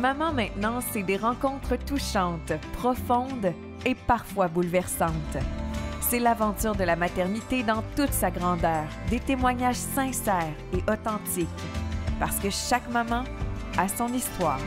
maman maintenant, c'est des rencontres touchantes, profondes et parfois bouleversantes. C'est l'aventure de la maternité dans toute sa grandeur, des témoignages sincères et authentiques, parce que chaque maman a son histoire.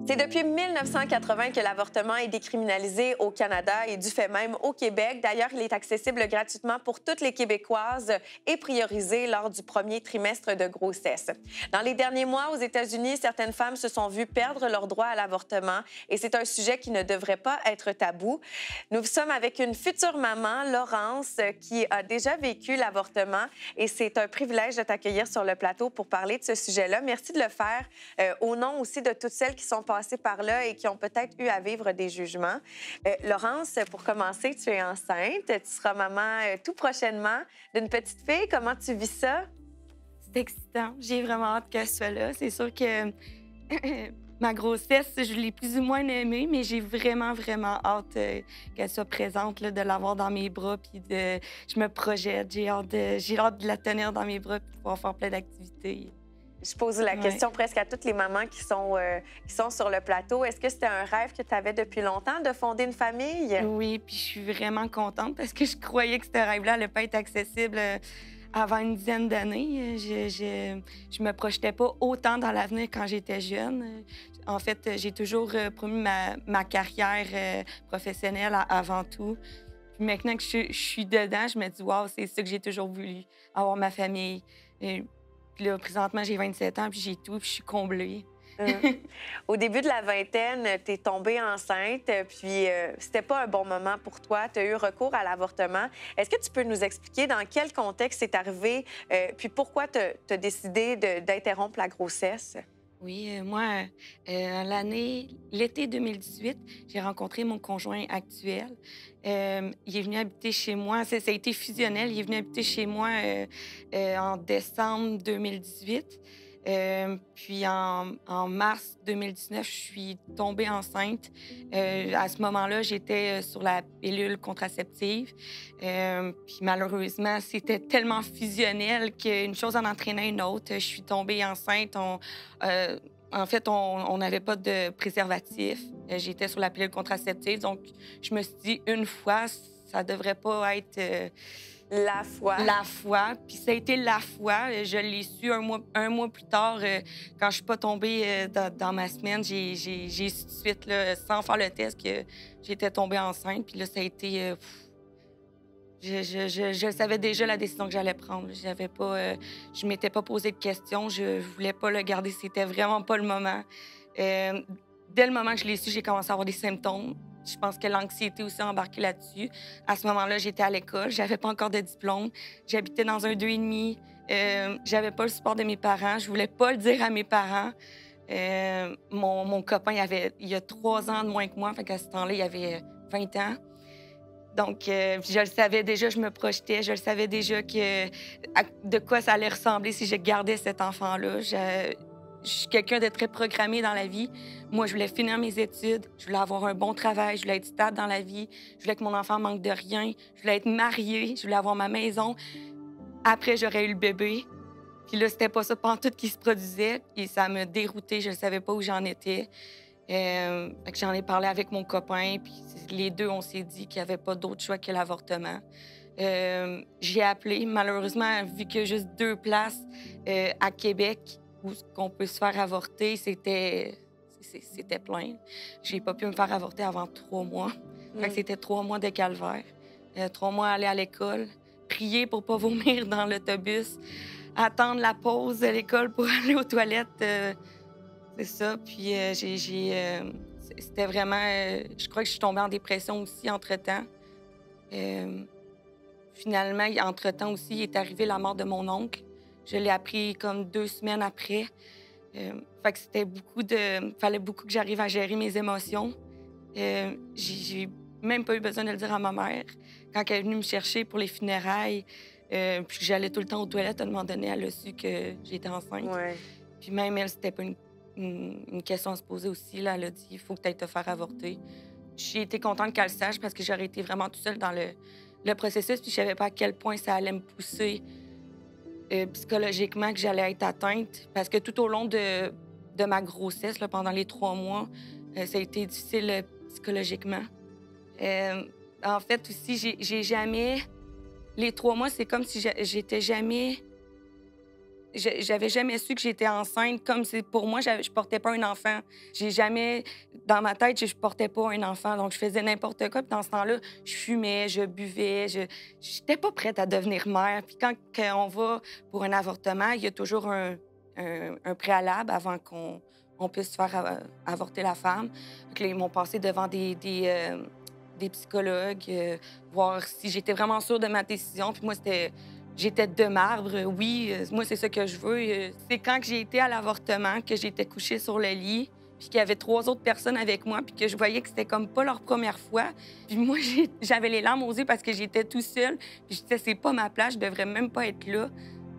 C'est depuis 1980 que l'avortement est décriminalisé au Canada et du fait même au Québec. D'ailleurs, il est accessible gratuitement pour toutes les Québécoises et priorisé lors du premier trimestre de grossesse. Dans les derniers mois, aux États-Unis, certaines femmes se sont vues perdre leur droit à l'avortement et c'est un sujet qui ne devrait pas être tabou. Nous sommes avec une future maman, Laurence, qui a déjà vécu l'avortement et c'est un privilège de t'accueillir sur le plateau pour parler de ce sujet-là. Merci de le faire au nom aussi de toutes celles qui sont passées par là et qui ont peut-être eu à vivre des jugements. Laurence, pour commencer, tu es enceinte. Tu seras maman tout prochainement d'une petite fille. Comment tu vis ça? C'est excitant. J'ai vraiment hâte qu'elle soit là. C'est sûr que ma grossesse, je l'ai plus ou moins aimée, mais j'ai vraiment, vraiment hâte qu'elle soit présente, là, de l'avoir dans mes bras. Puis je me projette. J'ai hâte de la tenir dans mes bras et pouvoir faire plein d'activités. Je pose la question presque à toutes les mamans qui sont sur le plateau. Est-ce que c'était un rêve que tu avais depuis longtemps de fonder une famille? Oui, puis je suis vraiment contente parce que je croyais que ce rêve-là n'allait pas être accessible avant une dizaine d'années. Je me projetais pas autant dans l'avenir quand j'étais jeune. En fait, j'ai toujours promu ma carrière professionnelle avant tout. Puis maintenant que je suis dedans, je me dis « wow, c'est ça que j'ai toujours voulu, avoir ma famille ». Puis là, présentement, j'ai 27 ans, puis j'ai tout, puis je suis comblée. Au début de la vingtaine, tu es tombée enceinte, puis c'était pas un bon moment pour toi. Tu as eu recours à l'avortement. Est-ce que tu peux nous expliquer dans quel contexte c'est arrivé, puis pourquoi tu as décidé d'interrompre la grossesse? Oui, moi, l'été 2018, j'ai rencontré mon conjoint actuel. Il est venu habiter chez moi. Ça a été fusionnel. Il est venu habiter chez moi en décembre 2018. Puis en mars 2019, je suis tombée enceinte. À ce moment-là, j'étais sur la pilule contraceptive. Puis malheureusement, c'était tellement fusionnel qu'une chose en entraînait une autre. Je suis tombée enceinte. En fait, on n'avait pas de préservatif. J'étais sur la pilule contraceptive. Donc, je me suis dit, une fois, ça devrait pas être... La foi. La foi. Puis ça a été la foi. Je l'ai su un mois plus tard, quand je suis pas tombée dans ma semaine. J'ai su tout de suite, là, sans faire le test, que j'étais tombée enceinte. Puis là, ça a été... Je savais déjà la décision que j'allais prendre. Je m'étais pas posé de questions. Je voulais pas le garder. C'était vraiment pas le moment. Dès le moment que je l'ai su, j'ai commencé à avoir des symptômes. Je pense que l'anxiété aussi a embarqué là-dessus. À ce moment-là, j'étais à l'école. J'avais pas encore de diplôme. J'habitais dans un 2,5. J'avais pas le support de mes parents. Je voulais pas le dire à mes parents. Mon copain, il y a 3 ans de moins que moi. Fait qu'à ce temps-là, il avait 20 ans. Donc, je le savais déjà, je me projetais. Je le savais déjà de quoi ça allait ressembler si je gardais cet enfant-là. Je suis quelqu'un de très programmé dans la vie. Moi, je voulais finir mes études, je voulais avoir un bon travail, je voulais être stable dans la vie, je voulais que mon enfant manque de rien, je voulais être mariée, je voulais avoir ma maison. Après, j'aurais eu le bébé. Puis là, c'était pas ça pantoute qui se produisait et ça me déroutait, je ne savais pas où j'en étais. Fait que j'en ai parlé avec mon copain, puis les deux, on s'est dit qu'il n'y avait pas d'autre choix que l'avortement. J'ai appelé, malheureusement, vu qu'il y a juste 2 places à Québec où on peut se faire avorter, c'était plein. J'ai pas pu me faire avorter avant 3 mois. Fait que c'était 3 mois de calvaire. 3 mois à aller à l'école, prier pour pas vomir dans l'autobus, attendre la pause de l'école pour aller aux toilettes. C'est ça. Puis c'était vraiment... je crois que je suis tombée en dépression aussi entre-temps. Finalement, entre-temps aussi, il est arrivé la mort de mon oncle. Je l'ai appris comme 2 semaines après. Fait que fallait beaucoup que j'arrive à gérer mes émotions. même pas eu besoin de le dire à ma mère. Quand elle est venue me chercher pour les funérailles, puis que j'allais tout le temps aux toilettes, à un moment donné, elle a su que j'étais enceinte. Ouais. Puis même elle, c'était pas une question à se poser aussi. Là, elle a dit, il faut que tu ailles te faire avorter. J'ai été contente qu'elle le sache parce que j'aurais été vraiment toute seule dans le processus, puis je savais pas à quel point ça allait me pousser psychologiquement, que j'allais être atteinte. Parce que tout au long de ma grossesse, là, pendant les 3 mois, ça a été difficile psychologiquement. En fait, aussi, j'ai jamais... Les 3 mois, c'est comme si j'étais jamais... J'avais jamais su que j'étais enceinte. Comme si pour moi, je portais pas un enfant. J'ai jamais... Dans ma tête, je portais pas un enfant. Donc, je faisais n'importe quoi. Puis dans ce temps-là, je fumais, je buvais. J'étais pas prête à devenir mère. Puis quand on va pour un avortement, il y a toujours un préalable avant qu'on puisse faire avorter la femme. Donc, là, ils m'ont passé devant des psychologues, voir si j'étais vraiment sûre de ma décision. Puis moi, j'étais de marbre. Oui, moi, c'est ça que je veux. C'est quand que j'ai été à l'avortement que j'étais couchée sur le lit, puis qu'il y avait 3 autres personnes avec moi, puis que je voyais que c'était comme pas leur première fois. Puis moi, j'avais les larmes aux yeux parce que j'étais tout seule. Puis je disais, c'est pas ma place, je devrais même pas être là.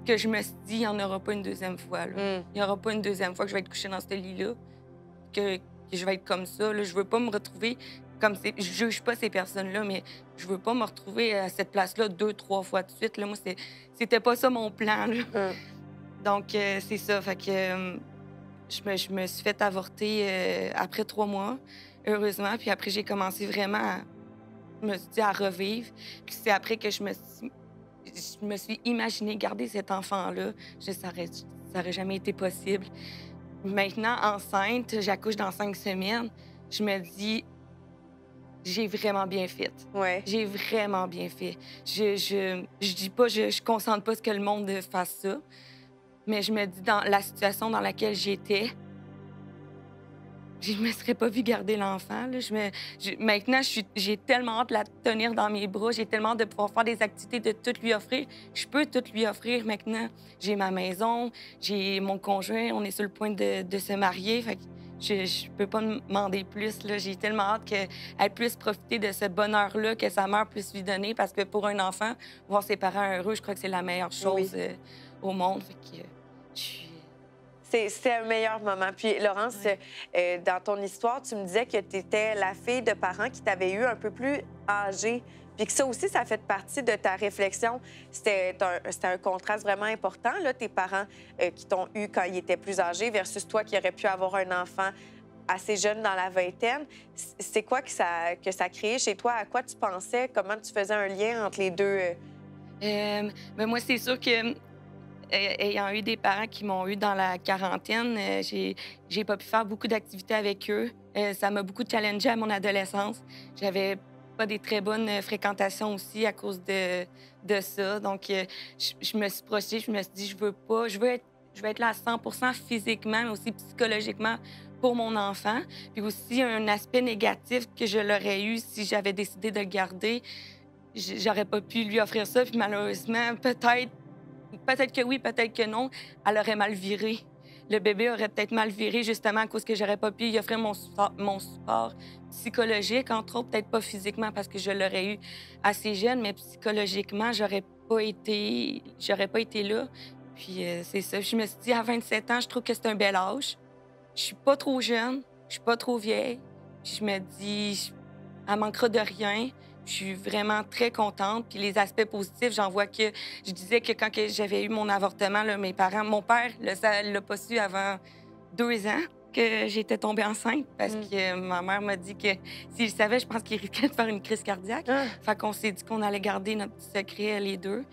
Que je me suis dit, il n'y en aura pas une deuxième fois. Là. Il n'y aura pas une deuxième fois que je vais être couchée dans ce lit-là, que je vais être comme ça. Là. Je veux pas me retrouver comme je juge pas ces personnes-là, mais je veux pas me retrouver à cette place-là 2, 3 fois de suite. Là. Moi, c'était pas ça mon plan. Là. Donc, c'est ça. Fait que je me suis fait avorter après 3 mois, heureusement. Puis après, j'ai commencé vraiment à revivre. Puis c'est après que je me suis imaginé garder cet enfant-là. Ça aurait jamais été possible. Maintenant, enceinte, j'accouche dans 5 semaines. Je me dis, j'ai vraiment bien fait. Ouais. J'ai vraiment bien fait. Je dis pas, je consente pas ce que le monde fasse ça. Mais je me dis, dans la situation dans laquelle j'étais, je me serais pas vue garder l'enfant. Là. Maintenant, j'ai tellement hâte de la tenir dans mes bras. J'ai tellement hâte de pouvoir faire des activités, de tout lui offrir. Je peux tout lui offrir maintenant. J'ai ma maison, j'ai mon conjoint, on est sur le point de se marier. Fait que je peux pas demander plus. Là. J'ai tellement hâte qu'elle puisse profiter de ce bonheur-là, que sa mère puisse lui donner. Parce que pour un enfant, voir ses parents heureux, je crois que c'est la meilleure chose au monde. Fait que, je suis... C'est un meilleur moment. Puis, Laurence, dans ton histoire, tu me disais que tu étais la fille de parents qui t'avaient eu un peu plus âgée. Puis que ça aussi, ça fait partie de ta réflexion. C'était un contraste vraiment important, là, tes parents qui t'ont eu quand ils étaient plus âgés versus toi qui aurais pu avoir un enfant assez jeune dans la vingtaine. C'est quoi que ça a créé chez toi? À quoi tu pensais? Comment tu faisais un lien entre les deux? Ben moi, c'est sûr que ayant eu des parents qui m'ont eu dans la quarantaine, j'ai pas pu faire beaucoup d'activités avec eux. Ça m'a beaucoup challengée à mon adolescence. J'avais pas des très bonnes fréquentations aussi à cause de ça. Donc, je me suis projetée, je me suis dit, je veux être là à 100 physiquement, mais aussi psychologiquement pour mon enfant. Puis aussi, un aspect négatif que je l'aurais eu si j'avais décidé de le garder, j'aurais pas pu lui offrir ça. Puis malheureusement, peut-être que oui, peut-être que non, elle aurait mal viré. Le bébé aurait peut-être mal viré justement à cause que j'aurais pas pu y offrir mon support psychologique, entre autres, peut-être pas physiquement parce que je l'aurais eu assez jeune, mais psychologiquement, j'aurais pas été là. Puis c'est ça. Je me suis dit, à 27 ans, je trouve que c'est un bel âge. Je suis pas trop jeune, je suis pas trop vieille. Puis je me dis, elle manquera de rien. Je suis vraiment très contente. Puis les aspects positifs, j'en vois que... Je disais que quand j'avais eu mon avortement, là, mes parents... Mon père, ça l'a pas su avant 2 ans que j'étais tombée enceinte parce que ma mère m'a dit que s'il savait, je pense qu'il risquait de faire une crise cardiaque. Fait qu'on s'est dit qu'on allait garder notre petit secret, les deux.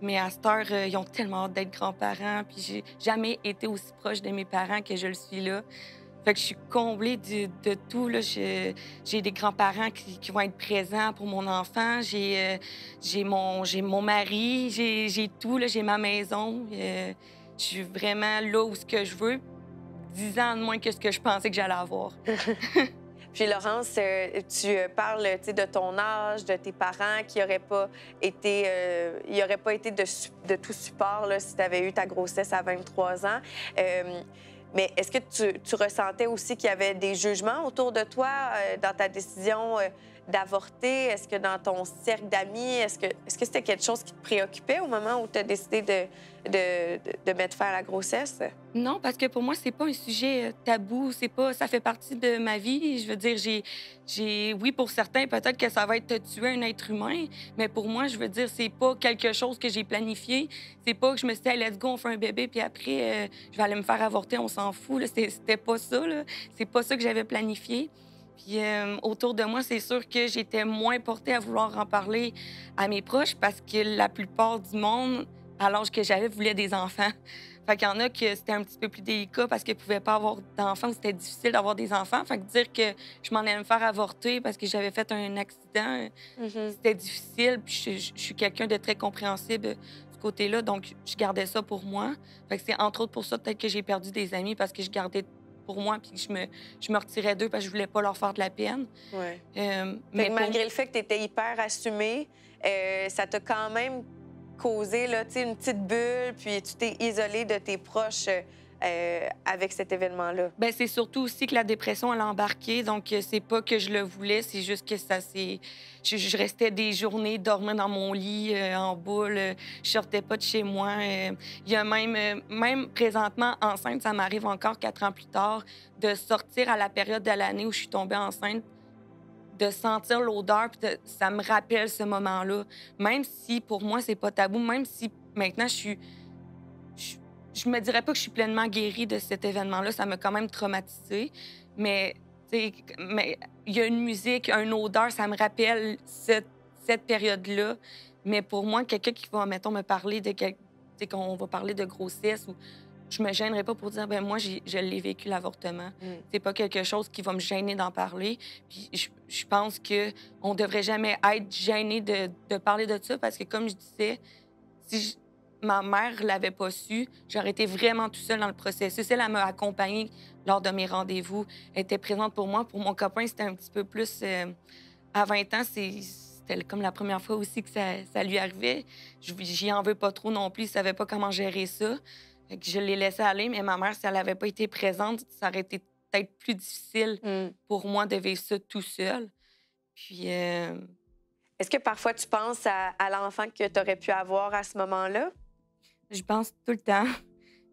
Mais à cette heure, ils ont tellement hâte d'être grands-parents. Puis j'ai jamais été aussi proche de mes parents que je le suis là. Fait que je suis comblée de tout. Là. J'ai des grands-parents qui vont être présents pour mon enfant. J'ai mon mari, j'ai tout. J'ai ma maison. Je suis vraiment là où ce que je veux. 10 ans de moins que ce que je pensais que j'allais avoir. Puis, Laurence, tu parles de ton âge, de tes parents qui n'auraient pas été, de tout support là, si tu avais eu ta grossesse à 23 ans. Mais est-ce que tu ressentais aussi qu'il y avait des jugements autour de toi dans ta décision d'avorter? Est-ce que dans ton cercle d'amis, est-ce que c'était quelque chose qui te préoccupait au moment où tu as décidé de mettre fin à la grossesse? Non, parce que pour moi, c'est pas un sujet tabou. C'est pas, ça fait partie de ma vie. Je veux dire, oui, pour certains, peut-être que ça va être tuer un être humain, mais pour moi, je veux dire, c'est pas quelque chose que j'ai planifié. C'est pas que je me suis dit, hey, let's go, on fait un bébé, puis après, je vais aller me faire avorter, on s'en fout. Là. C'était pas ça. Là. C'est pas ça que j'avais planifié. Puis autour de moi, c'est sûr que j'étais moins portée à vouloir en parler à mes proches parce que la plupart du monde, à l'âge que j'avais, voulait des enfants. Fait qu'il y en a que c'était un petit peu plus délicat parce qu'ils ne pouvaient pas avoir d'enfants ou c'était difficile d'avoir des enfants. Fait que dire que je m'en allais me faire avorter parce que j'avais fait un accident, c'était difficile. Puis je suis quelqu'un de très compréhensible de ce côté-là, donc je gardais ça pour moi. Fait que c'est entre autres pour ça peut-être que j'ai perdu des amis parce que je gardais pour moi puis que je me retirais d'eux parce que je voulais pas leur faire de la peine. Ouais. Mais malgré le fait que tu étais hyper assumée, ça t'a quand même causé là, une petite bulle, puis tu t'es isolée de tes proches avec cet événement-là. Bien, c'est surtout aussi que la dépression, elle a embarqué. Donc, c'est pas que je le voulais, c'est juste que ça s'est... Je restais des journées dormant dans mon lit, en boule. Je sortais pas de chez moi. Il y a même présentement, enceinte, ça m'arrive encore 4 ans plus tard, de sortir à la période de l'année où je suis tombée enceinte, de sentir l'odeur, puis ça me rappelle ce moment-là. Même si, pour moi, c'est pas tabou, même si maintenant, je me dirais pas que je suis pleinement guérie de cet événement-là. Ça m'a quand même traumatisée. Mais, tu sais, mais il y a une musique, une odeur, ça me rappelle cette période-là. Mais pour moi, quelqu'un qui va, mettons, me parler de tu sais, qu'on va parler de grossesse ou je me gênerais pas pour dire, ben moi, je l'ai vécu, l'avortement. C'est pas quelque chose qui va me gêner d'en parler. Puis je pense qu'on devrait jamais être gêné de parler de ça parce que, comme je disais, si ma mère l'avait pas su, j'aurais été vraiment tout seule dans le processus. Elle m'a accompagnée lors de mes rendez-vous. Elle était présente pour moi. Pour mon copain, c'était un petit peu plus... à 20 ans, c'était comme la première fois aussi que ça lui arrivait. J'y en veux pas trop non plus. Il savait pas comment gérer ça. Fait que je l'ai laissé aller, mais ma mère, si elle n'avait pas été présente, ça aurait été peut-être plus difficile pour moi de vivre ça tout seul. Puis... Est-ce que parfois tu penses à l'enfant que tu aurais pu avoir à ce moment-là? Je pense tout le temps.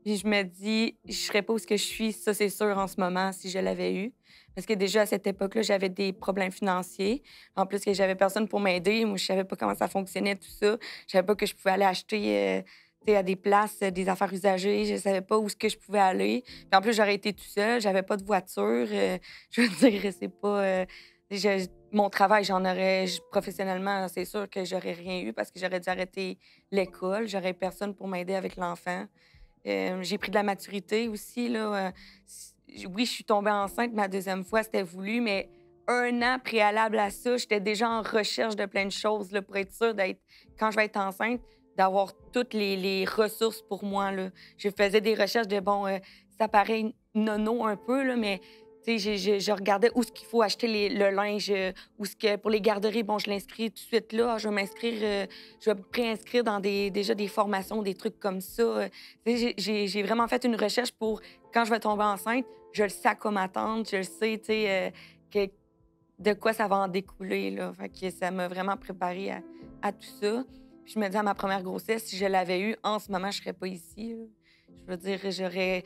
Puis je me dis, je serais pas où ce que je suis, ça c'est sûr, en ce moment, si je l'avais eu. Parce que déjà, à cette époque-là, j'avais des problèmes financiers. En plus, que j'avais personne pour m'aider. Moi, je savais pas comment ça fonctionnait, tout ça. Je savais pas que je pouvais aller acheter à des places, des affaires usagées. Je savais pas où ce que je pouvais aller. Puis en plus, j'aurais été tout seul. J'avais pas de voiture. Je veux dire, c'est pas... mon travail, professionnellement, c'est sûr que j'aurais rien eu parce que j'aurais dû arrêter l'école. J'aurais personne pour m'aider avec l'enfant. J'ai pris de la maturité aussi, là. Oui, je suis tombée enceinte ma deuxième fois, c'était voulu, mais 1 an préalable à ça, j'étais déjà en recherche de plein de choses là, pour être sûre quand je vais être enceinte, d'avoir toutes les ressources pour moi, là. Je faisais des recherches de, ça paraît nono un peu, là, mais je regardais où est-ce qu'il faut acheter le linge, où ce que pour les garderies, je l'inscris tout de suite là. Je vais m'inscrire, je vais me préinscrire dans déjà des formations, des trucs comme ça. J'ai vraiment fait une recherche pour, quand je vais tomber enceinte, je le sais à quoi m'attendre, je le sais, de quoi ça va en découler, là. Fait que ça m'a vraiment préparée à tout ça. Puis je me dis, à ma première grossesse, si je l'avais eue, en ce moment, je serais pas ici, là. Je veux dire, j'aurais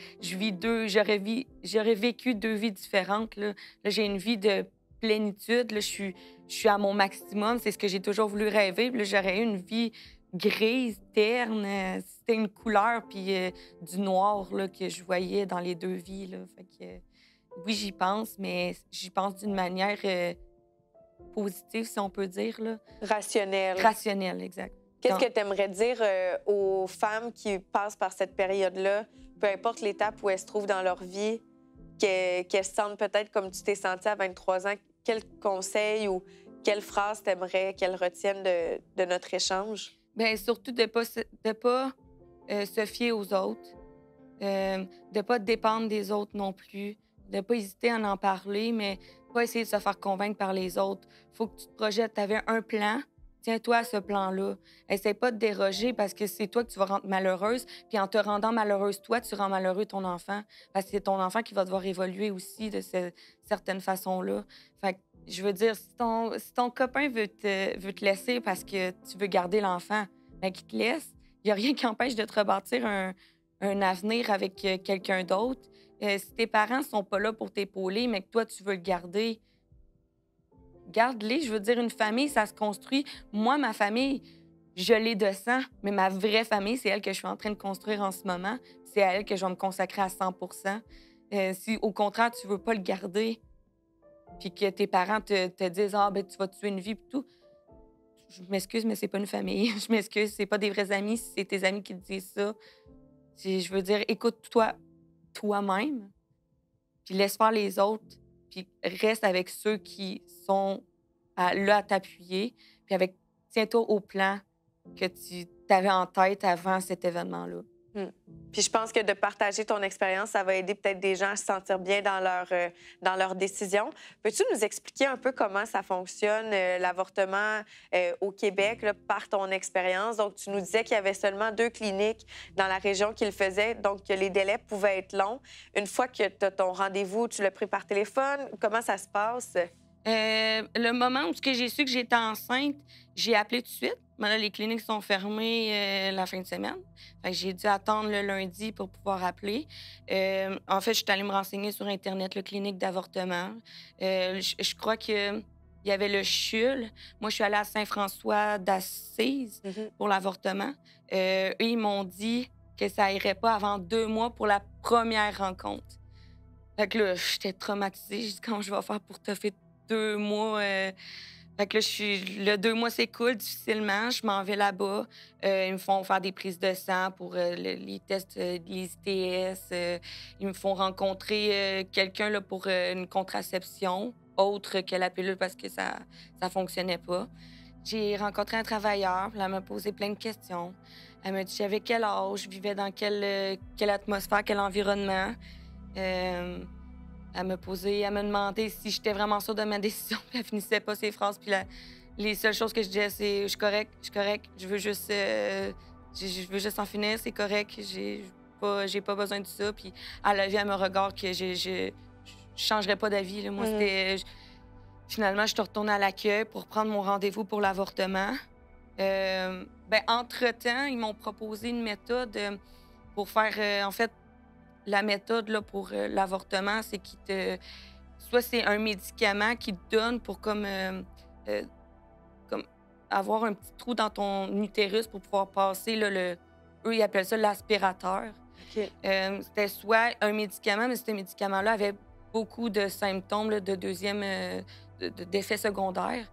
vécu 2 vies différentes, là. Là, j'ai une vie de plénitude, là, je suis à mon maximum, c'est ce que j'ai toujours voulu rêver. Puis là, j'aurais eu une vie grise, terne, c'était une couleur, puis du noir, là, que je voyais dans les 2 vies, là. Fait que, oui, j'y pense, mais j'y pense d'une manière positive, si on peut dire, là. Rationnelle. Rationnelle, exact. Qu'est-ce que tu aimerais dire aux femmes qui passent par cette période-là, peu importe l'étape où elles se trouvent dans leur vie, qu'elles se sentent peut-être comme tu t'es sentie à 23 ans? Quels conseils ou quelles phrases tu aimerais qu'elles retiennent de notre échange? Bien, surtout de ne pas se fier aux autres, de ne pas dépendre des autres non plus, de ne pas hésiter à en parler, mais pas essayer de se faire convaincre par les autres. Il faut que tu te projettes. Tu avais un plan. Tiens-toi à ce plan-là. Essaye pas de déroger parce que c'est toi que tu vas rendre malheureuse. Puis en te rendant malheureuse, toi, tu rends malheureux ton enfant. Parce que c'est ton enfant qui va devoir évoluer aussi de certaines façons-là. Fait que Je veux dire, si ton copain veut te laisser parce que tu veux garder l'enfant, ben qu'il te laisse. Il y a rien qui empêche de te rebâtir un avenir avec, quelqu'un d'autre. Si tes parents sont pas là pour t'épauler, mais que toi, tu veux le garder, garde-les. Je veux dire, une famille, ça se construit. Moi, ma famille, je l'ai de sang, mais ma vraie famille, c'est elle que je suis en train de construire en ce moment. C'est à elle que je vais me consacrer à 100 Si, au contraire, tu veux pas le garder, puis que tes parents te disent « Ah, ben tu vas tuer une vie, puis tout », je m'excuse, mais c'est pas une famille. Je m'excuse, c'est pas des vrais amis si c'est tes amis qui te disent ça. Je veux dire, écoute-toi toi-même, puis laisse faire les autres, puis reste avec ceux qui sont là à t'appuyer, puis tiens-toi au plan que tu avais en tête avant cet événement-là. Puis je pense que de partager ton expérience, ça va aider peut-être des gens à se sentir bien dans leur décision. Peux-tu nous expliquer un peu comment ça fonctionne, l'avortement au Québec, là, par ton expérience? Donc, tu nous disais qu'il y avait seulement 2 cliniques dans la région qui le faisaient, donc que les délais pouvaient être longs. Une fois que tu as ton rendez-vous, tu l'as pris par téléphone. Comment ça se passe? Le moment où j'ai su que j'étais enceinte, j'ai appelé tout de suite. Mais là, les cliniques sont fermées la fin de semaine. Fait que j'ai dû attendre le lundi pour pouvoir appeler. En fait, je suis allée me renseigner sur Internet, le clinique d'avortement. Je crois qu'il y avait le CHUL. Moi, je suis allée à Saint-François d'Assise pour l'avortement. Eux, ils m'ont dit que ça irait pas avant 2 mois pour la première rencontre. Fait que là, j'étais traumatisée. J'ai dit, comment je vais faire pour te faire 2 mois? Fait que là, le 2 mois s'écoule difficilement. Je m'en vais là-bas. Ils me font faire des prises de sang pour les tests, les ITS. Ils me font rencontrer quelqu'un là, pour une contraception, autre que la pilule parce que ça fonctionnait pas. J'ai rencontré un travailleur. Puis elle m'a posé plein de questions. Elle m'a dit j'avais quel âge, je vivais dans quelle atmosphère, quel environnement. Elle m'a demandé si j'étais vraiment sûre de ma décision. Puis elle finissait pas ses phrases. Puis les seules choses que je disais, c'est « je suis correcte, je veux juste, je veux juste en finir, c'est correct, j'ai pas besoin de ça. » Puis elle a vu à mon regard que je changerais pas d'avis. Là. Moi, finalement, je suis retournée à l'accueil pour prendre mon rendez-vous pour l'avortement. Entre-temps, ils m'ont proposé une méthode pour faire, en fait, la méthode là, pour l'avortement, c'est soit c'est un médicament qu'ils te donnent pour comme avoir un petit trou dans ton utérus pour pouvoir passer, là, eux, ils appellent ça l'aspirateur. OK. C'était soit un médicament, mais ce médicament-là avait beaucoup de symptômes là, d'effets secondaires.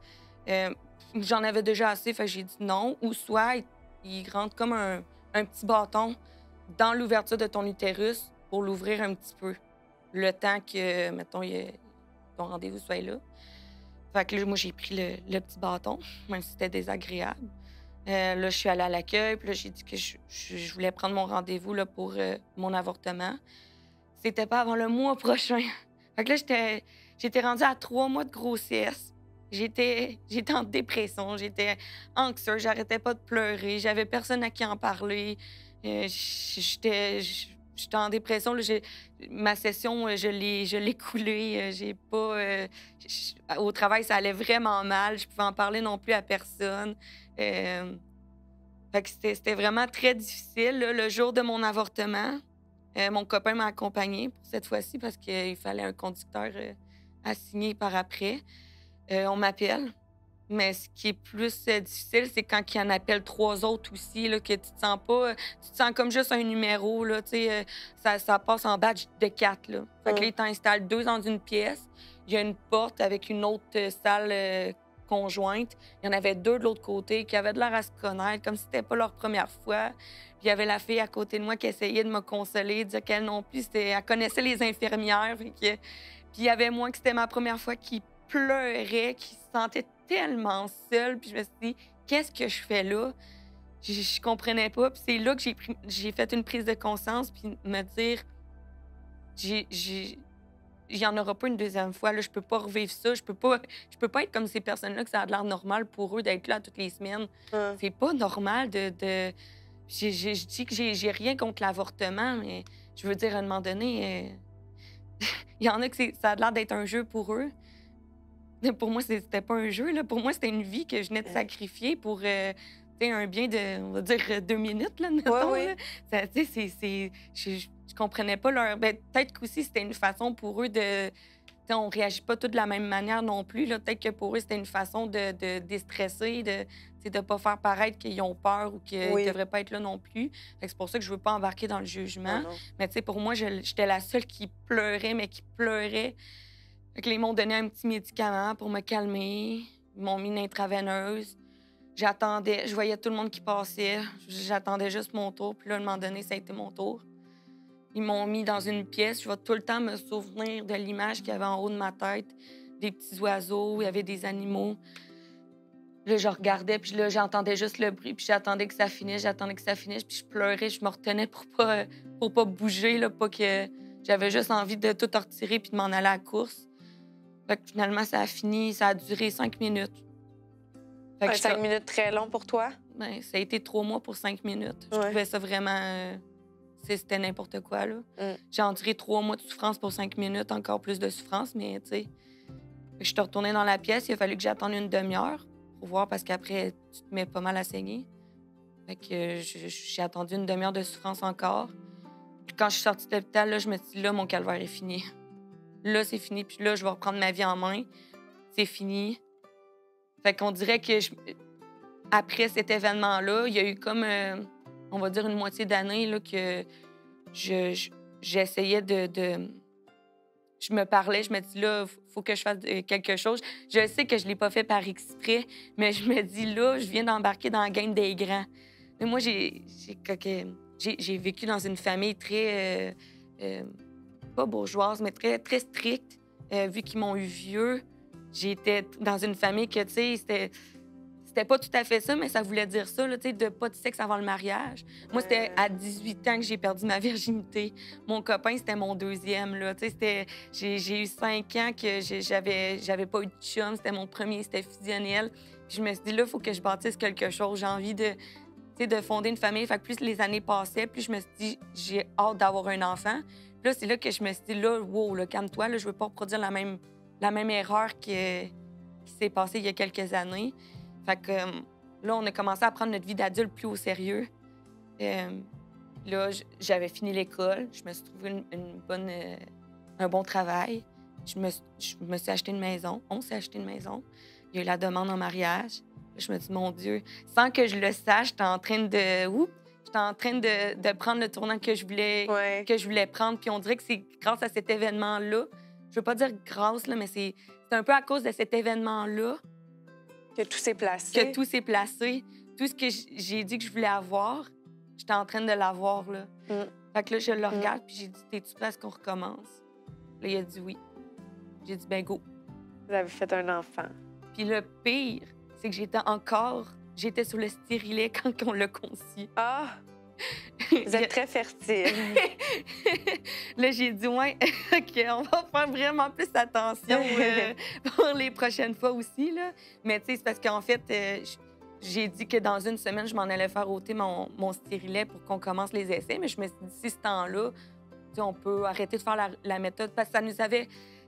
J'en avais déjà assez, fait que j'ai dit non. Ou soit ils rentrent comme un petit bâton dans l'ouverture de ton utérus pour l'ouvrir un petit peu, le temps que, mettons, ton rendez-vous soit là. Fait que là, moi, j'ai pris le petit bâton, même si c'était désagréable. Là, je suis allée à l'accueil, puis là, j'ai dit que je voulais prendre mon rendez-vous là, pour mon avortement. C'était pas avant le mois prochain. Fait que là, j'étais rendue à 3 mois de grossesse. J'étais en dépression, j'étais anxieuse, j'arrêtais pas de pleurer, j'avais personne à qui en parler. J'étais en dépression. Là, ma session, je l'ai coulée. J'ai pas... au travail, ça allait vraiment mal. Je pouvais en parler non plus à personne. Fait que c'était vraiment très difficile. Là, le jour de mon avortement, mon copain m'a accompagnée pour cette fois-ci parce qu'il fallait un conducteur assigné par après. On m'appelle. Mais ce qui est plus difficile, c'est quand il en appelle 3 autres aussi, là, que tu te sens pas... tu te sens comme juste un numéro, là, tu sais, ça passe en batch de 4, là. Fait que là, ils t'installent 2 dans une pièce. Il y a une porte avec une autre salle conjointe. Il y en avait 2 de l'autre côté qui avaient de l'air à se connaître, comme si c'était pas leur première fois. Puis il y avait la fille à côté de moi qui essayait de me consoler, dire qu'elle non plus, elle connaissait les infirmières. Puis il y avait moi que c'était ma première fois qui pleurait, qui se sentait tellement seule. Puis je me suis dit, qu'est-ce que je fais là? Je comprenais pas. Puis c'est là que j'ai fait une prise de conscience, puis me dire, il y en aura pas une deuxième fois. Là, je peux pas revivre ça. Je peux pas être comme ces personnes-là que ça a l'air normal pour eux d'être là toutes les semaines. C'est pas normal de... Je dis que j'ai rien contre l'avortement, mais je veux dire, à un moment donné, il y en a que ça a l'air d'être un jeu pour eux. Pour moi, c'était pas un jeu, là. Pour moi, c'était une vie que je venais de sacrifier pour, tu sais, un bien de, on va dire, 2 minutes, là, mettons, Oui, là. Ça, tu sais, je comprenais pas leur... Ben, peut-être qu'aussi, c'était une façon pour eux de... Tu sais, on réagit pas tous de la même manière non plus, là. Peut-être que pour eux, c'était une façon de déstresser, de, tu sais, de pas faire paraître qu'ils ont peur ou qu'ils Oui. devraient pas être là non plus. Fait que c'est pour ça que je veux pas embarquer dans le jugement. Non, non. Mais tu sais, pour moi, j'étais la seule qui pleurait, mais qui pleurait. Fait que là, ils m'ont donné un petit médicament pour me calmer. Ils m'ont mis une intraveineuse. J'attendais, je voyais tout le monde qui passait. J'attendais juste mon tour. Puis là, à un moment donné, ça a été mon tour. Ils m'ont mis dans une pièce. Je vais tout le temps me souvenir de l'image qu'il y avait en haut de ma tête. Des petits oiseaux, il y avait des animaux. Là, je regardais, puis là, j'entendais juste le bruit. Puis j'attendais que ça finisse, puis je pleurais. Je me retenais pour pas bouger, là, pas que... J'avais juste envie de tout retirer puis de m'en aller à la course. Fait que finalement, ça a fini, ça a duré 5 minutes. Fait que 5 minutes très long pour toi? Ben, ça a été 3 mois pour 5 minutes. Je Ouais. trouvais ça vraiment... c'était n'importe quoi, là. J'ai enduré 3 mois de souffrance pour 5 minutes, encore plus de souffrance, mais tu sais... Fait que je suis retournée dans la pièce, il a fallu que j'attende une demi-heure pour voir, parce qu'après, tu te mets pas mal à saigner. Fait que j'ai attendu une demi-heure de souffrance encore. Puis quand je suis sortie de l'hôpital, là, je me suis dit, là, mon calvaire est fini. Là, c'est fini, puis là, je vais reprendre ma vie en main. C'est fini. Fait qu'on dirait que après cet événement-là, il y a eu comme, on va dire, une moitié d'année là, que j'essayais de... Je me parlais, je me dis, là, faut que je fasse quelque chose. Je sais que je l'ai pas fait par exprès, mais je me dis, là, je viens d'embarquer dans la game des grands. Mais moi, j'ai vécu dans une famille très... pas bourgeoise, mais très, très stricte. Vu qu'ils m'ont eu vieux, j'étais dans une famille que, tu sais, c'était pas tout à fait ça, mais ça voulait dire ça, là, tu sais, de pas de sexe avant le mariage. Moi, c'était à 18 ans que j'ai perdu ma virginité. Mon copain, c'était mon deuxième, là. Tu sais, j'ai eu 5 ans que j'avais pas eu de chum. C'était mon premier, c'était fusionnel. Puis je me suis dit, là, il faut que je bâtisse quelque chose. J'ai envie de, tu sais, de fonder une famille. Fait que plus les années passaient, plus je me suis dit, j'ai hâte d'avoir un enfant. Puis là, c'est là que je me suis dit, là, wow, là, calme-toi, là, je veux pas reproduire la même erreur qui s'est passée il y a quelques années. Fait que là, on a commencé à prendre notre vie d'adulte plus au sérieux. Là, j'avais fini l'école. Je me suis trouvé un bon travail. Je me suis acheté une maison. On s'est acheté une maison. Il y a eu la demande en mariage. Là, je me dis, mon Dieu, sans que je le sache, j'étais en train de prendre le tournant que je voulais prendre. Puis on dirait que c'est grâce à cet événement-là. Je veux pas dire grâce, là, mais c'est un peu à cause de cet événement-là que tout s'est placé. Tout ce que j'ai dit que je voulais avoir, j'étais en train de l'avoir, là. Fait que là, je le regarde, puis j'ai dit, t'es-tu prêt à ce qu'on recommence? Là, il a dit oui. J'ai dit, ben go. Vous avez fait un enfant. Puis le pire, c'est que j'étais sur le stérilet quand on l'a conçu. Ah! Vous êtes très fertile. Là, j'ai dit, ouais, OK, on va faire vraiment plus attention pour les prochaines fois aussi, là. Mais tu sais, c'est parce qu'en fait, j'ai dit que dans une semaine, je m'en allais faire ôter mon stérilet pour qu'on commence les essais. Mais je me suis dit, si ce temps-là, tu sais, on peut arrêter de faire la méthode, parce que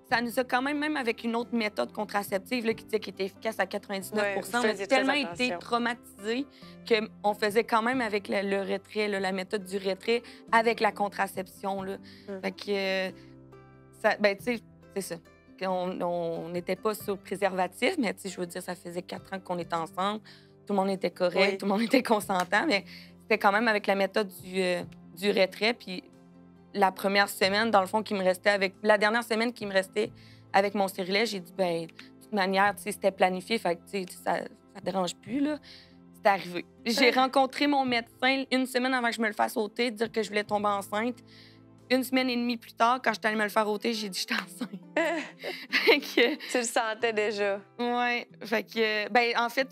ça nous a quand même avec une autre méthode contraceptive là, qui était efficace à 99 On a tellement été traumatisés qu'on faisait quand même avec le retrait, là, la méthode du retrait, avec la contraception. Là. Fait que, ben, tu sais, c'est ça. On n'était pas sur préservatif, mais tu sais, je veux dire, ça faisait 4 ans qu'on était ensemble. Tout le monde était correct, tout le monde était consentant, mais c'était quand même avec la méthode du retrait. Puis la première semaine, dans le fond, la dernière semaine qui me restait avec mon stérilet, j'ai dit, ben, de toute manière, tu sais, c'était planifié, fait que, tu sais, ça dérange plus, là. C'est arrivé. J'ai rencontré mon médecin une semaine avant que je me le fasse ôter, dire que je voulais tomber enceinte. 1 semaine et demie plus tard, quand j'étais allée me le faire ôter, j'ai dit, j'étais enceinte. Fait que... Tu le sentais déjà? Oui. Fait que, ben, en fait,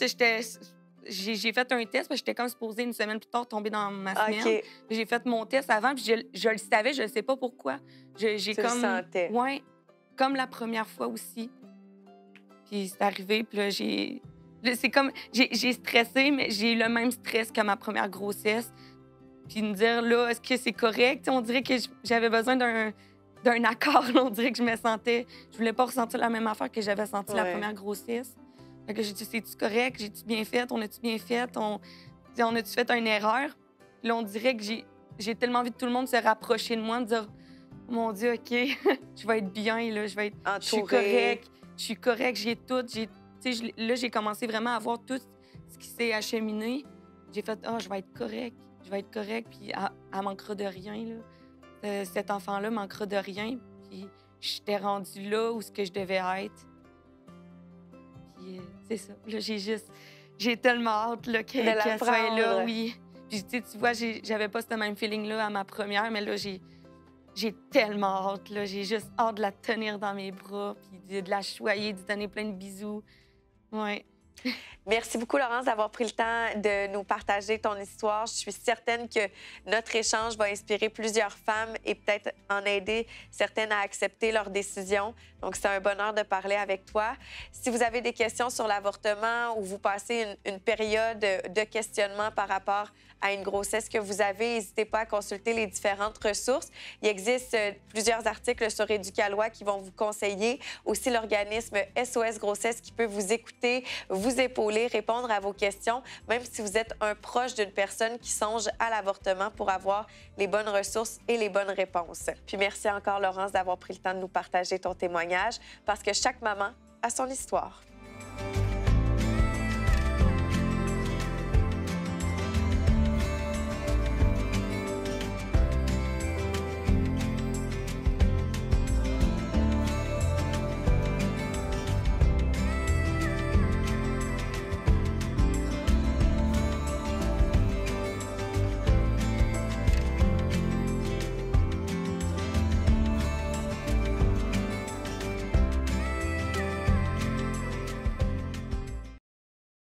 j'ai fait un test, parce que j'étais comme supposée 1 semaine plus tard tomber dans ma semaine. Okay. J'ai fait mon test avant, puis je le savais, je ne sais pas pourquoi. Tu le sentais? Oui, comme la première fois aussi. Puis c'est arrivé, puis là, c'est comme... J'ai stressé, mais j'ai eu le même stress que ma première grossesse. Puis me dire, là, est-ce que c'est correct? On dirait que j'avais besoin d'un accord. Là, on dirait que je me sentais... Je voulais pas ressentir la même affaire que j'avais senti la première grossesse. Fait que j'ai dit, c'est-tu correct? J'ai-tu bien fait? On a-tu bien fait? On a-tu fait une erreur? Puis là, on dirait que j'ai tellement envie que tout le monde se rapprocher de moi, de dire, mon Dieu, OK, je vais être bien, là, je vais être... Entourée. Je suis correcte, j'ai tout. Là, j'ai commencé vraiment à voir tout ce qui s'est acheminé. J'ai fait, je vais être correcte. Je vais être correcte, puis elle manquera de rien, là. Cet enfant-là manquera de rien. Puis j'étais rendue là où ce que je devais être. Puis c'est ça. Là, j'ai tellement hâte là, qu'elle soit là, oui. Puis tu vois, j'avais pas ce même feeling-là à ma première, mais là, j'ai tellement hâte, là. J'ai juste hâte de la tenir dans mes bras, puis de la choyer, de donner plein de bisous. Ouais. Merci beaucoup, Laurence, d'avoir pris le temps de nous partager ton histoire. Je suis certaine que notre échange va inspirer plusieurs femmes et peut-être en aider certaines à accepter leur décision. Donc, c'est un bonheur de parler avec toi. Si vous avez des questions sur l'avortement ou vous passez une période de questionnement par rapport à une grossesse que vous avez, n'hésitez pas à consulter les différentes ressources. Il existe plusieurs articles sur Éducalois qui vont vous conseiller. Aussi, l'organisme SOS Grossesse qui peut vous écouter, vous épauler, répondre à vos questions, même si vous êtes un proche d'une personne qui songe à l'avortement pour avoir les bonnes ressources et les bonnes réponses. Puis merci encore, Laurence, d'avoir pris le temps de nous partager ton témoignage parce que chaque maman a son histoire.